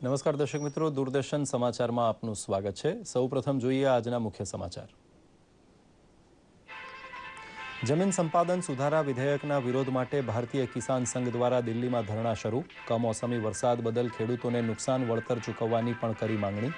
નમસ્કાર દર્શક મિત્રો, દૂરદર્શન સમાચારમાં આપનું સ્વાગત છે। સૌપ્રથમ જોઈએ આજના મુખ્ય સમાચાર। જમીન સંપાદન સુધારા વિધેયકના વિરોધ માટે ભારતીય કિસાન સંઘ દ્વારા દિલ્હીમાં ધરણા શરૂ। કમોસમી વરસાદ બદલ ખેડૂતોને નુકસાન વળતર ચૂકવવાની પણ કરી માંગણી।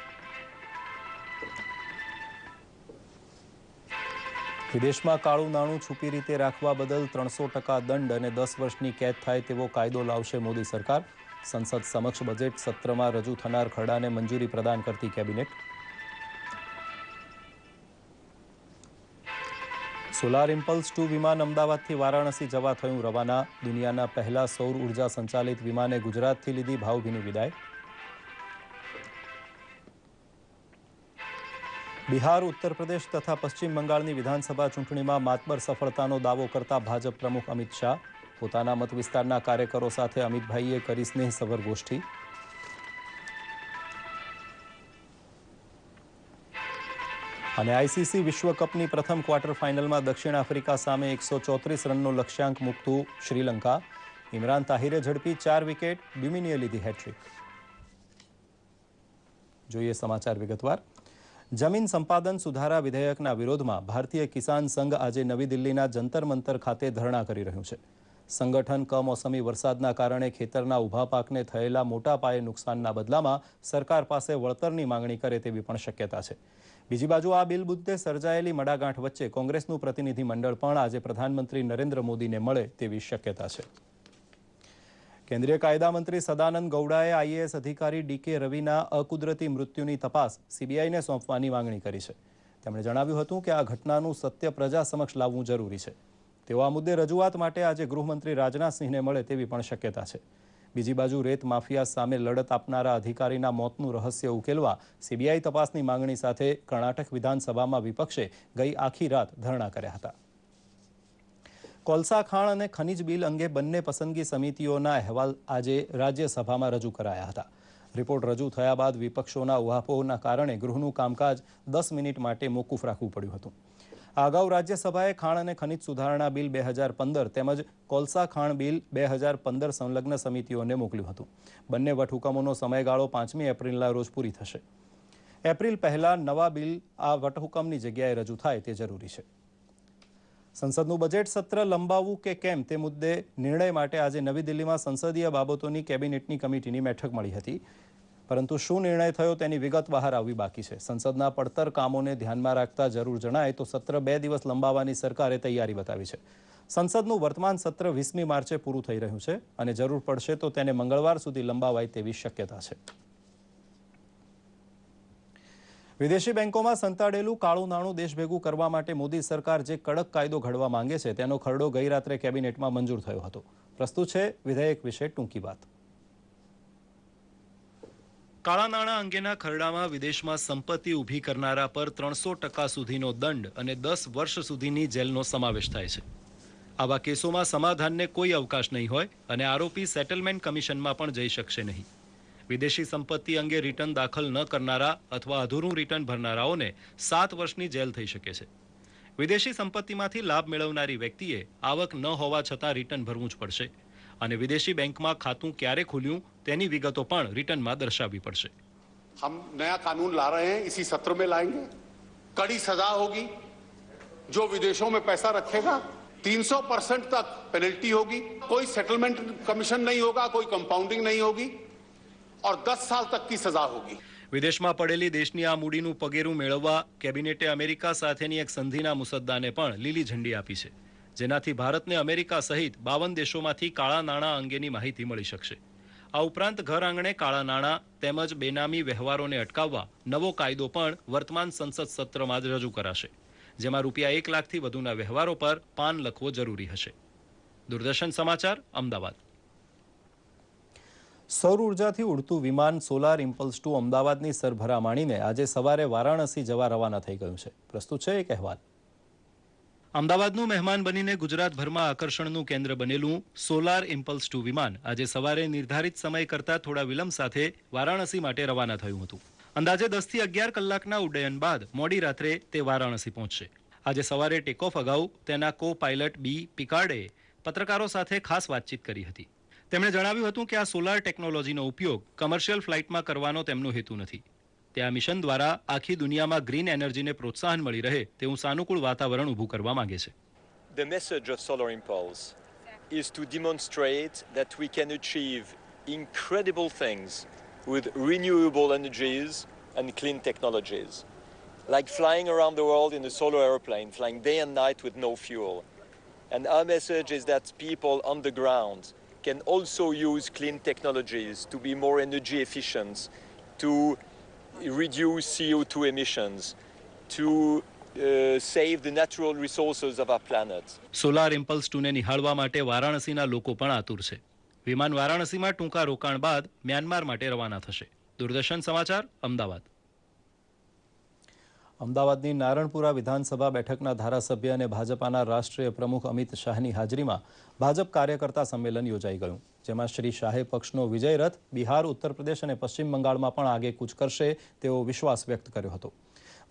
વિદેશમાં કાળું નાણું છુપી રીતે રાખવા બદલ 300% દંડ અને 10 વર્ષની કેદ થાય તેવો કાયદો લાવશે મોદી સરકાર। સંસદ સમક્ષ બજેટ સત્રમાં રજૂ થનાર ખરડાને મંજૂરી પ્રદાન કરતી કેબિનેટ। સોલાર ઇમ્પલ્સ 2 વિમાન અમદાવાદથી વારાણસી જવા થયું રવાના। દુનિયાના પહેલા સૌર ઉર્જા સંચાલિત વિમાને ગુજરાતથી લીધી ભાવભીની વિદાય। બિહાર, ઉત્તર પ્રદેશ તથા પશ્ચિમ બંગાળની વિધાનસભા ચૂંટણીમાં માતબર સફળતાનો દાવો કરતા ભાજપ પ્રમુખ અમિત શાહ। પોતાના મત વિસ્તારના કાર્યકરો સાથે અમિતભાઈએ કરી સ્નેહસભર ગોષ્ઠી। અને આઈસીસી વિશ્વકપની પ્રથમ ક્વાર્ટર ફાઇનલમાં દક્ષિણ આફ્રિકા સામે 134 રનનો લક્ષ્યાંક મૂકતું શ્રીલંકા। ઇમરાન તાહિરે ઝડપી 4 વિકેટ, બ્યુમિનીએ લીધી હેટ્રિક। જોઈએ સમાચાર વિગતવાર। જમીન સંપાદન સુધારા વિધેયકના વિરોધમાં ભારતીય કિસાન સંઘ આજે નવી દિલ્હીના જંતર મંતર ખાતે ધરણા કરી રહ્યું છે। સંગઠન કમોસમી વરસાદના કારણે ખેતરના ઊભા પાકને થયેલા મોટા પાયે નુકસાનના બદલામાં સરકાર પાસે વળતરની માંગણી કરે તેવી પણ શક્યતા છે। બીજી બાજુ આ બિલ મુદ્દે સર્જાયેલી મડાગાંઠ વચ્ચે કોંગ્રેસનું પ્રતિનિધિ મંડળ પણ આજે પ્રધાનમંત્રી નરેન્દ્ર મોદીને મળે તેવી શક્યતા છે। કેન્દ્રીય કાયદા મંત્રી સદાનંદ ગૌડાએ આઈએએસ અધિકારી ડીકે રવિના અકુદરતી મૃત્યુની તપાસ સીબીઆઈને સોંપવાની માંગણી કરી છે। તેમણે જણાવ્યું હતું કે આ ઘટનાનું સત્ય પ્રજા સમક્ષ લાવવું જરૂરી છે। તેઓ આ મુદ્દે રજૂઆત માટે આજે ગૃહમંત્રી રાજનાથસિંહને મળે તેવી પણ શક્યતા છે। બીજી બાજુ રેત માફિયા સામે લડત આપનારા અધિકારીના મોતનું રહસ્ય ઉકેલવા સીબીઆઈ તપાસની માંગણી સાથે કર્ણાટક વિધાનસભામાં વિપક્ષે ગઈ આખી રાત ધરણા કર્યા હતા। કોલસા ખાણ અને ખનીજ બિલ અંગે બંને પસંદગી સમિતિઓના અહેવાલ આજે રાજ્યસભામાં રજૂ કરાયા હતા। રિપોર્ટ રજૂ થયા બાદ વિપક્ષોના ઉહાપોહના કારણે ગૃહનું કામકાજ 10 મિનિટ માટે મોકૂફ રાખવું પડ્યું હતું। આ અગાઉ રાજ્યસભાએ ખાણ અને ખનીજ સુધારણા બિલ 2015 તેમજ કોલસા ખાણ બિલ 2015 સંલગ્ન સમિતિઓને મોકલ્યું હતું। બંને વટહુકમોનો સમયગાળો 5મી એપ્રિલના રોજ પૂરી થશે। એપ્રિલ પહેલા નવા બિલ આ વટહુકમની જગ્યાએ રજૂ થાય તે જરૂરી છે। સંસદનું બજેટ સત્ર લંબાવવું કે કેમ તે મુદ્દે નિર્ણય માટે આજે નવી દિલ્હીમાં સંસદીય બાબતોની કેબિનેટની કમિટીની બેઠક મળી હતી, પરંતુ શું નિર્ણય થયો તેની વિગત બહાર આવવી બાકી છે। સંસદના પડતર કામોને ધ્યાનમાં રાખતા જરૂર જણાય તો સત્ર 2 દિવસ લંબાવવાની સરકારે તૈયારી બતાવી છે। સંસદનું વર્તમાન સત્ર 20મી માર્ચે પૂરું થઈ રહ્યું છે અને જરૂર પડશે તો તેને મંગળવાર સુધી લંબાવાય તેવી શક્યતા છે। વિદેશી બેંકોમાં સંતાડેલું કાળું નાણું દેશ ભેગું કરવા માટે મોદી સરકાર જે કડક કાયદો ઘડવા માંગે છે તેનો ખરડો ગઈ રાત્રે કેબિનેટમાં મંજૂર થયો હતો। પ્રસ્તુત છે વિધેયક વિશે ટૂંકી વાત। કાળા નાણાં અંગેના ખરડામાં વિદેશમાં સંપત્તિ ઊભી કરનારા પર 300% સુધીનો દંડ અને 10 વર્ષ સુધીની જેલનો સમાવેશ થાય છે। આવા કેસોમાં સમાધાનને કોઈ અવકાશ નહીં હોય અને આરોપી સેટલમેન્ટ કમિશનમાં પણ જઈ શકશે નહીં। વિદેશી સંપત્તિ અંગે રિટર્ન દાખલ ન કરનારા અથવા અધૂરું રિટર્ન ભરનારાઓને 7 વર્ષની જેલ થઈ શકે છે। વિદેશી સંપત્તિમાંથી લાભ મેળવનારી વ્યક્તિએ આવક ન હોવા છતાં રિટર્ન ભરવું જ પડશે અને વિદેશી બેંકમાં ખાતું ક્યારે ખુલ્યું તેની વિગતો પણ રિટર્નમાં દર્શાવવી પડશે। हम नया कानून ला रहे हैं, इसी सत्र में लाएंगे। कड़ी सजा होगी जो विदेशों में पैसा रखेगा। 300% तक पेनल्टी होगी। कोई सेटलमेंट कमीशन नहीं होगा, कोई कंपाउंडिंग नहीं होगी और 10 साल तक की सजा होगी। વિદેશમાં પડેલી દેશની આ મૂડીનું પગેરું મેળવવા કેબિનેટે અમેરિકા સાથેની એક સંધિના મુસદ્દાને પણ લીલી ઝંડી આપી છે, જેનાથી ભારતને અમેરિકા સહિત 52 દેશોમાંથી કાળા નાણાં અંગેની માહિતી મળી શકશે। આ ઉપરાંત ઘર આંગણે કાળા નાણાં તેમજ બેનામી વ્યવહારોને અટકાવવા નવો કાયદો પણ વર્તમાન સંસદ સત્રમાં જ રજૂ કરાશે, જેમાં રૂપિયા 1 લાખથી વધુના વ્યવહારો પર પાન લખવો જરૂરી હશે। દૂરદર્શન સમાચાર, અમદાવાદ। સૌર ઉર્જાથી ઉડતું વિમાન સોલાર ઇમ્પલ્સ 2 અમદાવાદની સરભરા માણીને આજે સવારે વારાણસી જવા રવાના થઈ ગયું છે। પ્રસ્તુત છે એક અહેવાલ। અમદાવાદનું મહેમાન બનીને ગુજરાતભરમાં આકર્ષણનું કેન્દ્ર બનેલું સોલાર ઇમ્પલ્સ 2 વિમાન આજે સવારે નિર્ધારિત સમય કરતાં થોડા વિલંબ સાથે વારાણસી માટે રવાના થયું હતું। અંદાજે 10 થી 11 કલાકના ઉડ્ડયન બાદ મોડી રાત્રે તે વારાણસી પહોંચશે। આજે સવારે ટેકઓફ અગાઉ તેના કો પાયલટ બી પિકાર્ડે પત્રકારો સાથે ખાસ વાતચીત કરી હતી। તેમણે જણાવ્યું હતું કે આ સોલાર ટેકનોલોજીનો ઉપયોગ કમર્શિયલ ફ્લાઇટમાં કરવાનો તેમનો હેતુ નથી. તે આ મિશન દ્વારા આખી દુનિયામાં ગ્રીન એનર્જીને પ્રોત્સાહન મળી રહે તેવું સાનુકૂળ વાતાવરણ ઊભું કરવા માંગે છે. The message of Solar Impulse is to demonstrate that we can achieve incredible things with renewable energies and clean technologies, like flying around the world in a solar airplane, flying day and night with no fuel. And our message is that people on the ground can also use clean technologies to be more energy efficient, to reduce CO2 emissions, to save the natural resources of our planet. Solar Impulse 2ને નિહાળવા માટે વારાણસીના લોકો પણ આતુર છે. વિમાન વારાણસીમાં ટૂંકા રોકાણ બાદ મ્યાનમાર માટે રવાના થશે. દૂરદર્શન સમાચાર, અમદાવાદ. અમદાવાદની નારણપુરા વિધાનસભા બેઠકના ધારાસભ્ય અને ભાજપાના રાષ્ટ્રીય પ્રમુખ અમિત શાહની હાજરીમાં ભાજપ કાર્યકર્તા સંમેલન યોજાઈ ગયું, જેમાં શ્રી શાહે પક્ષનો વિજય રથ બિહાર, ઉત્તર પ્રદેશ અને પશ્ચિમ બંગાળમાં પણ આગેકૂચ કરશે તેવો વિશ્વાસ વ્યક્ત કર્યો હતો.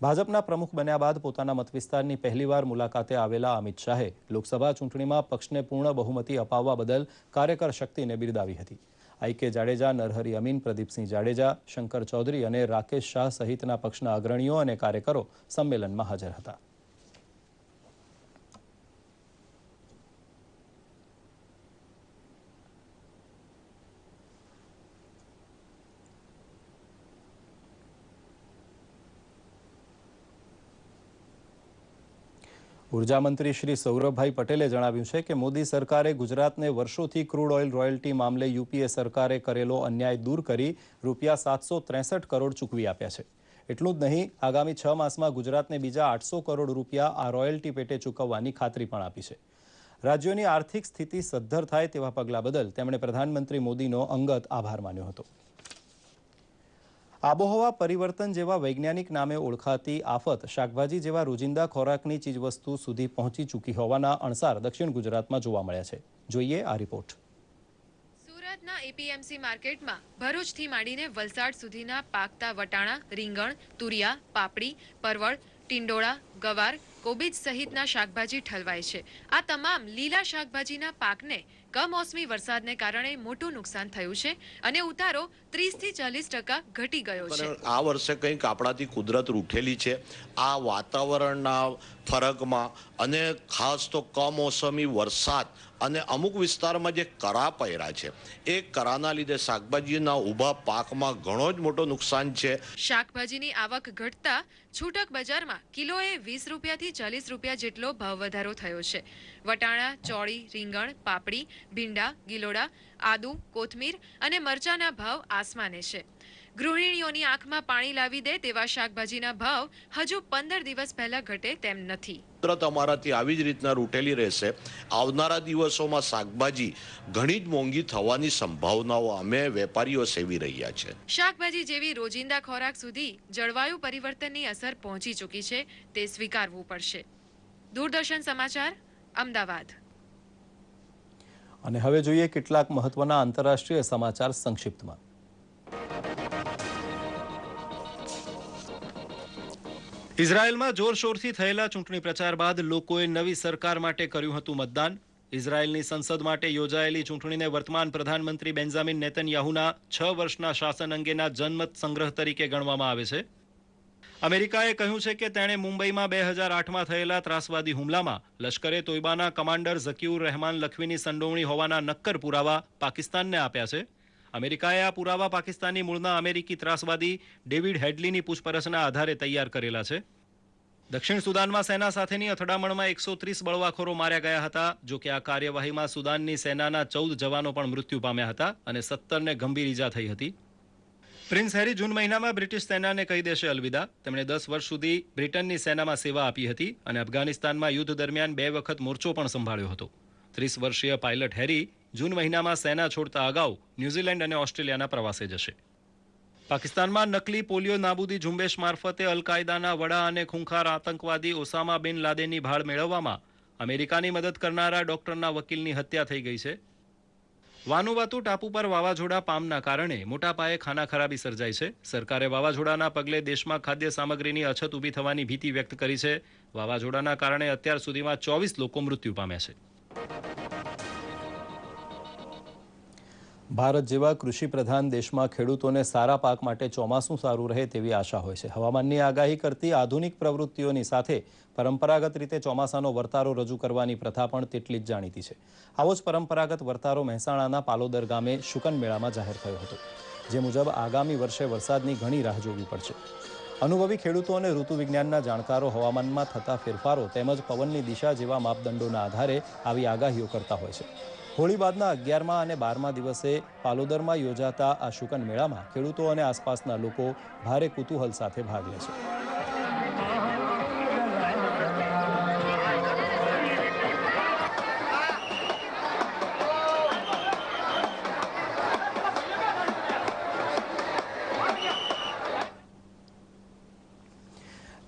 ભાજપના પ્રમુખ બન્યા બાદ પોતાના મતવિસ્તારની પહેલીવાર મુલાકાતે આવેલા અમિત શાહે લોકસભા ચૂંટણીમાં પક્ષને પૂર્ણ બહુમતી અપાવવા બદલ કાર્યકર શક્તિને બિરદાવી હતી. આઈ.કે. જાડેજા, નરહરી અમીન, પ્રદીપસિંહ જાડેજા, શંકર ચૌધરી અને રાકેશ શાહ સહિતના પક્ષના અગ્રણીઓ અને કાર્યકરો સંમેલનમાં હાજર હતા. ઉર્જા મંત્રી શ્રી સૌરભભાઈ પટેલે જણાવ્યું છે કે મોદી સરકારે ગુજરાતને વર્ષોથી ક્રૂડ ઓઇલ રોયલ્ટી મામલે યુપીએ સરકારે કરેલો અન્યાય દૂર કરી રૂપિયા 763 કરોડ ચૂકવી આપ્યા છે. એટલું જ નહીં, આગામી 6 માસમાં ગુજરાતને બીજા 800 કરોડ રૂપિયા આ રોયલ્ટી પેટે ચૂકવવાની ખાતરી પણ આપી છે. રાજ્યોની આર્થિક સ્થિતિ સદ્ધર થાય તેવા પગલાં બદલ તેમણે પ્રધાનમંત્રી મોદીનો અંગત આભાર માન્યો હતો. આબોહવા પરિવર્તન જેવા વૈજ્ઞાનિક નામે ઓળખાતી આફત શાકભાજી જેવા રોજિંદા ખોરાકની ચીજવસ્તુ સુધી પહોંચી ચૂકી હોવાના અણસાર દક્ષિણ ગુજરાતમાં જોવા મળ્યા છે. જોઈએ આ રિપોર્ટ. સુરતના એપીએમસી માર્કેટમાં ભરૂચથી માંડીને વલસાડ સુધીના પાકતા વટાણા, રીંગણ, તુરિયા, પાપડી, પરવળ, ટિંડોળા, ગવાર, કોબીજ સહિતના શાકભાજી ઠલવાય છે. આ તમામ લીલા શાકભાજીના પાકને કમોસમી વરસાદને કારણે મોટું નુકસાન થયું છે અને ઉતારો 30 થી 40% ઘટી ગયો છે. આ વર્ષે કંઈક આપણાથી કુદરત રૂઠેલી છે. આ વાતાવરણના ફરકમાં અને ખાસ તો કમોસમી વરસાદ અને અમુક વિસ્તારમાં જે કરા પડ્યા છે એ કરાના લીધે શાકભાજીના ઊભા પાકમાં ઘણો જ મોટો નુકસાન છે. શાકભાજીની આવક ઘટતા છૂટક બજારમાં કિલોએ 20 રૂપિયાથી 40 રૂપિયા જેટલો ભાવ વધારો થયો છે. વટાણા, ચોળી, રીંગણ, પાપડી, ભીંડા, ગિલોડા, આદુ, કોથમીર અને મરચાના ભાવ આસમાને છે. ગૃહિણીઓની આંખમાં પાણી લાવી દે તેવા શાકભાજીના ભાવ હજુ 15 દિવસ પહેલા ઘટે તેમ નથી. કુદરત અમારાથી આવી જ રીતના રૂઠેલી રહેશે. આવનારા દિવસોમાં શાકભાજી ઘણી જ મોંઘી થવાની સંભાવનાઓ અમે વેપારીઓ સેવી રહ્યા છે. શાકભાજી જેવી રોજિંદા ખોરાક સુધી જળવાયુ પરિવર્તનની અસર પહોંચી ચૂકી છે, તે સ્વીકારવું પડશે. દૂરદર્શન સમાચાર, અમદાવાદ. અને હવે જોઈએ કેટલાક મહત્વના આંતરરાષ્ટ્રીય સમાચાર સંક્ષિપ્તમાં. ઇઝરાયેલમાં જોરશોરથી થયેલા ચૂંટણી પ્રચાર બાદ લોકોએ નવી સરકાર માટે કર્યું હતું મતદાન. ઇઝરાયેલની સંસદ માટે યોજાયેલી ચૂંટણીને વર્તમાન પ્રધાનમંત્રી બેન્જામિન નેતન્યાહુના 6 વર્ષના શાસન અંગેના જનમત સંગ્રહ તરીકે ગણવામાં આવે છે. અમેરિકાએ કહ્યું છે કે તેણે મુંબઈમાં 2008માં થયેલા ત્રાસવાદી હુમલામાં લશ્કરે તોયબાના કમાન્ડર ઝકીઉર રહેમાન લખવીની સંડોવણી હોવાના નક્કર પુરાવા પાકિસ્તાનને આપ્યા છે. અમેરિકાએ આ પુરાવા પાકિસ્તાની મૂળના અમેરિકી ત્રાસવાદી ડેવિડ હેડલીની પૂછપરછના આધારે તૈયાર કરેલા છે. દક્ષિણ સુદાનમાં સેના સાથેની અથડામણમાં 130 બળવાખોરો માર્યા ગયા હતા. જો કે આ કાર્યવાહીમાં સુદાનની સેનાના 14 જવાનો પણ મૃત્યુ પામ્યા હતા અને 17ને ગંભીર ઈજા થઈ હતી. પ્રિન્સ હેરી જૂન મહિનામાં બ્રિટિશ સેનાને કહી દેશે અલવિદા. તેમણે 10 વર્ષ સુધી બ્રિટનની સેનામાં સેવા આપી હતી અને અફઘાનિસ્તાનમાં યુદ્ધ દરમિયાન 2 વખત મોરચો પણ સંભાળ્યો હતો. 30 વર્ષીય પાયલટ હેરી જૂન મહિનામાં સેના છોડતા અગાઉ ન્યૂઝીલેન્ડ અને ઓસ્ટ્રેલિયાના પ્રવાસે જશે. પાકિસ્તાનમાં નકલી પોલિયો નાબૂદી ઝુંબેશ મારફતે અલ કાયદાના વડા અને ખૂંખાર આતંકવાદી ઓસામા બિન લાદેનની ભાળ મેળવવામાં અમેરિકાની મદદ કરનારા ડોક્ટરના વકીલની હત્યા થઈ ગઈ છે. વાનુવાતુ ટાપુ પર વાવાઝોડા પામના કારણે મોટા પાયે ખાના ખરાબી સર્જાઈ છે. સરકારે વાવાઝોડાના પગલે દેશમાં ખાદ્ય સામગ્રીની અછત ઊભી થવાની ભીતિ વ્યક્ત કરી છે. વાવાઝોડાના કારણે અત્યાર સુધીમાં 24 લોકો મૃત્યુ પામ્યા છે. ભારત જેવા કૃષિ પ્રધાન દેશમાં ખેડૂતોને સારા પાક માટે ચોમાસું સારું રહે તેવી આશા હોય છે. હવામાનની આગાહી કરતી આધુનિક પ્રવૃત્તિઓની સાથે પરંપરાગત રીતે ચોમાસાનો વર્તારો રજૂ કરવાની પ્રથા પણ તેટલી જ જાણીતી છે. આવો જ પરંપરાગત વર્તારો મહેસાણાના પાલોદર ગામે શુકન મેળામાં જાહેર થયો હતો, જે મુજબ આગામી વર્ષે વરસાદની ઘણી રાહ જોવી પડશે. અનુભવી ખેડૂતો અને ઋતુ વિજ્ઞાનના જાણકારો હવામાનમાં થતા ફેરફારો તેમજ પવનની દિશા જેવા માપદંડોના આધારે આવી આગાહીઓ કરતા હોય છે. હોળી બાદના 11મા અને 12મા દિવસે પાલોદરમાં યોજાતા આ શુકન મેળામાં ખેડૂતો અને આસપાસના લોકો ભારે કુતૂહલ સાથે ભાગ લે છે.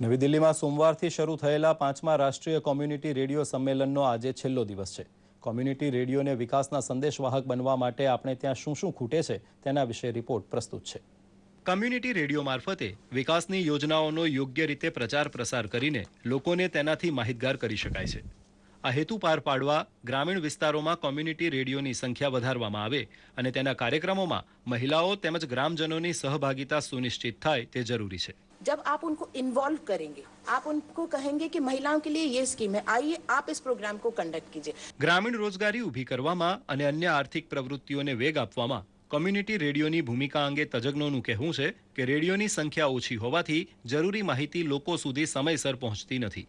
નવી દિલ્હીમાં સોમવારથી શરૂ થયેલા 5મા રાષ્ટ્રીય કોમ્યુનિટી રેડિયો સંમેલનનો આજે છેલ્લો દિવસ છે. કોમ્યુનિટી રેડિયોને વિકાસના સંદેશવાહક બનવા માટે આપણે ત્યાં શું શું ખૂટે છે તેના વિશે રિપોર્ટ પ્રસ્તુત છે. કોમ્યુનિટી રેડિયો મારફતે વિકાસની યોજનાઓનો યોગ્ય રીતે પ્રચાર પ્રસાર કરીને લોકોને તેનાથી માહિતગાર કરી શકાય છે. આ હેતુ પાર પાડવા ગ્રામીણ વિસ્તારોમાં કોમ્યુનિટી રેડિયોની સંખ્યા વધારવામાં આવે અને તેના કાર્યક્રમોમાં મહિલાઓ તેમજ ગ્રામજનોની સહભાગિતા સુનિશ્ચિત થાય તે જરૂરી છે. जब आप उनको इन्वॉल्व करेंगे, आप उनको कहेंगे कि महिलाओं के लिए ये स्कीम है, आइए आप इस प्रोग्राम को कंडक्ट कीजिए. ગ્રામીણ રોજગારી ઊભી કરવામાં અને અન્ય આર્થિક પ્રવૃત્તિઓને વેગ આપવામાં કોમ્યુનિટી રેડિયોની ભૂમિકા અંગે તજજ્ઞોનું કહેવું છે કે રેડિયોની સંખ્યા ઓછી હોવાથી જરૂરી માહિતી લોકો સુધી સમયસર પહોંચતી નથી.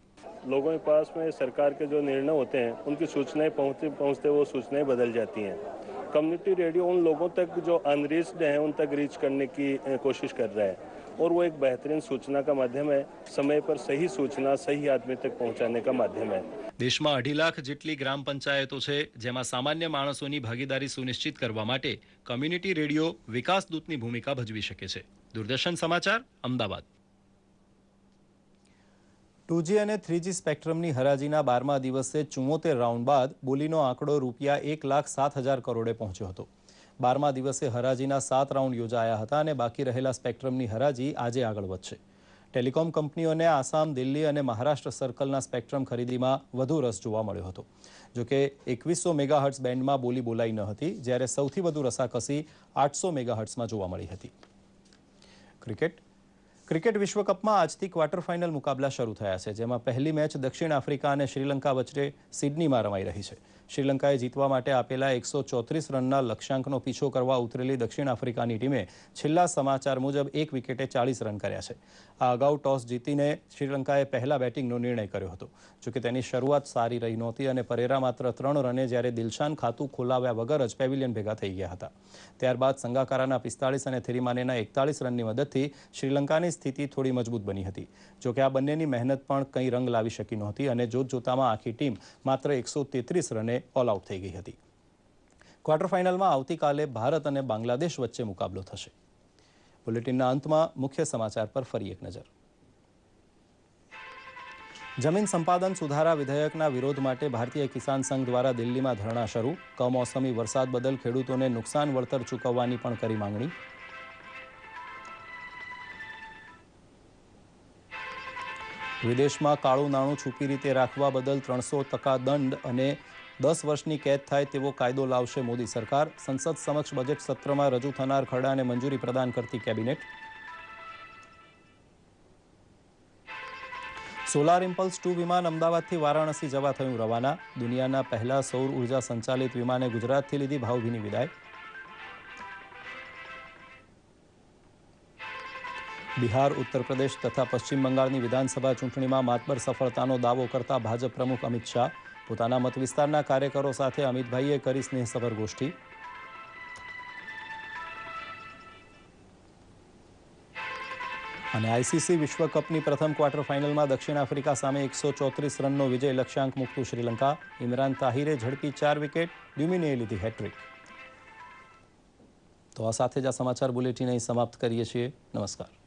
लोगों के पास में सरकार के जो निर्णय होते हैं उनकी सूचनाएं पहुंचते वो सूचनाएं बदल जाती हैं. कम्युनिटी रेडियो उन लोगों तक जो अनरीच्ड हैं उन तक रीच करने की कोशिश कर रहा है और वो एक बेहतरीन सूचना का माध्यम है. समय पर सही सूचना सही आदमी तक पहुंचाने का माध्यम है. દેશમાં 2.5 લાખ જેટલી ગ્રામ પંચાયતો છે, જેમાં સામાન્ય માણસોની ભાગીદારી સુનિશ્ચિત કરવા માટે કોમ્યુનિટી રેડિયો વિકાસ દૂતની ભૂમિકા ભજવી શકે છે. દૂરદર્શન સમાચાર, અમદાવાદ. 2G અને 3G સ્પેક્ટ્રમની હરાજીના 12મા દિવસે 74 રાઉન્ડ બાદ બોલીનો આંકડો ₹1,07,000 કરોડે પહોંચ્યો હતો. 12મા દિવસે હરાજીના 7 રાઉન્ડ યોજાયા હતા અને બાકી રહેલા સ્પેક્ટ્રમની હરાજી આજે આગળ વધશે. ટેલિકોમ કંપનીઓને આસામ, દિલ્હી અને મહારાષ્ટ્ર સર્કલના સ્પેક્ટ્રમ ખરીદીમાં વધુ રસ જોવા મળ્યો હતો. જોકે 2100 મેગાહર્ટ્ઝ બેન્ડમાં બોલી બોલાઈ ન હતી, જ્યારે સૌથી વધુ રસાકસી 800 મેગાહર્ટ્ઝમાં જોવા મળી હતી. ક્રિકેટ વિશ્વકપમાં આજથી ક્વાર્ટર ફાઇનલ મુકાબલા શરૂ થયા છે, જેમાં પહેલી મેચ દક્ષિણ આફ્રિકા અને શ્રીલંકા વચ્ચે સિડનીમાં રમાઈ રહી છે. શ્રીલંકાએ જીતવા માટે આપેલા 134 રનના લક્ષ્યાંકનો પીછો કરવા ઉતરેલી દક્ષિણ આફ્રિકાની ટીમે છેલ્લા સમાચાર મુજબ 1 વિકેટે 40 રન કર્યા છે. આ અગાઉ ટોસ જીતીને શ્રીલંકાએ પહેલા બેટિંગનો નિર્ણય કર્યો હતો. જોકે તેની શરૂઆત સારી રહી નહોતી અને પરેરા માત્ર 3 રને જ્યારે દિલશાન ખાતું ખોલાવ્યા વગર જ પેવિલિયન ભેગા થઈ ગયા હતા. ત્યારબાદ સંગાકારાના 45 અને થેરીમાનેના 41 રનની મદદથી શ્રીલંકાની સ્થિતિ થોડી મજબૂત બની હતી. જોકે આ બંનેની મહેનત પણ કંઈ રંગ લાવી શકી નહોતી અને જોતજોતામાં આખી ટીમ માત્ર 133 રને ઓલ આઉટ થઈ ગઈ હતી. ક્વાર્ટર ફાઇનલમાં આવતીકાલે ભારત અને બાંગ્લાદેશ વચ્ચે મુકાબલો થશે. બુલેટિનના અંતમાં મુખ્ય સમાચાર પર ફરી એક નજર. જમીન સંપાદન સુધારા વિધેયકના વિરોધ માટે ભારતીય કિસાન સંઘ દ્વારા દિલ્હીમાં ધરણા શરૂ. કમોસમી વરસાદ બદલ ખેડૂતોને નુકસાન વળતર ચૂકવવાની પણ કરી માંગણી. વિદેશમાં કાળું નાણું છુપી રીતે રાખવા બદલ 300% દંડ અને 10 વર્ષની કેદ થાય તેવો કાયદો લાવશે મોદી સરકાર. સંસદ સમક્ષ બજેટ સત્રમાં રજૂ થનાર ખરડાને મંજૂરી પ્રદાન કરતી કેબિનેટ. સોલાર ઇમ્પલ્સ 2 વિમાન અમદાવાદથી વારાણસી જવા થયું રવાના. દુનિયાના પહેલા સૌર ઉર્જા સંચાલિત વિમાને ગુજરાતથી લીધી ભાવભીની વિદાય. બિહાર, ઉત્તર પ્રદેશ તથા પશ્ચિમ બંગાળની વિધાનસભા ચૂંટણીમાં માતબર સફળતાનો દાવો કરતા ભાજપ પ્રમુખ અમિત શાહ. પોતાના મત વિસ્તારના કાર્યકરો સાથે અમિતભાઈએ કરી સ્નેહસભર ગોષ્ઠી. અને આઈસીસી વિશ્વકપની પ્રથમ ક્વાર્ટર ફાઇનલમાં દક્ષિણ આફ્રિકા સામે 134 રનનો વિજય લક્ષ્યાંક મૂકતું શ્રીલંકા. ઇમરાન તાહિરે ઝડપી 4 વિકેટ, ડ્યુમિનીએ લીધી હેટ્રિક. તો આ સાથે જ આ સમાચાર બુલેટિન અહીં સમાપ્ત કરીએ છીએ. નમસ્કાર.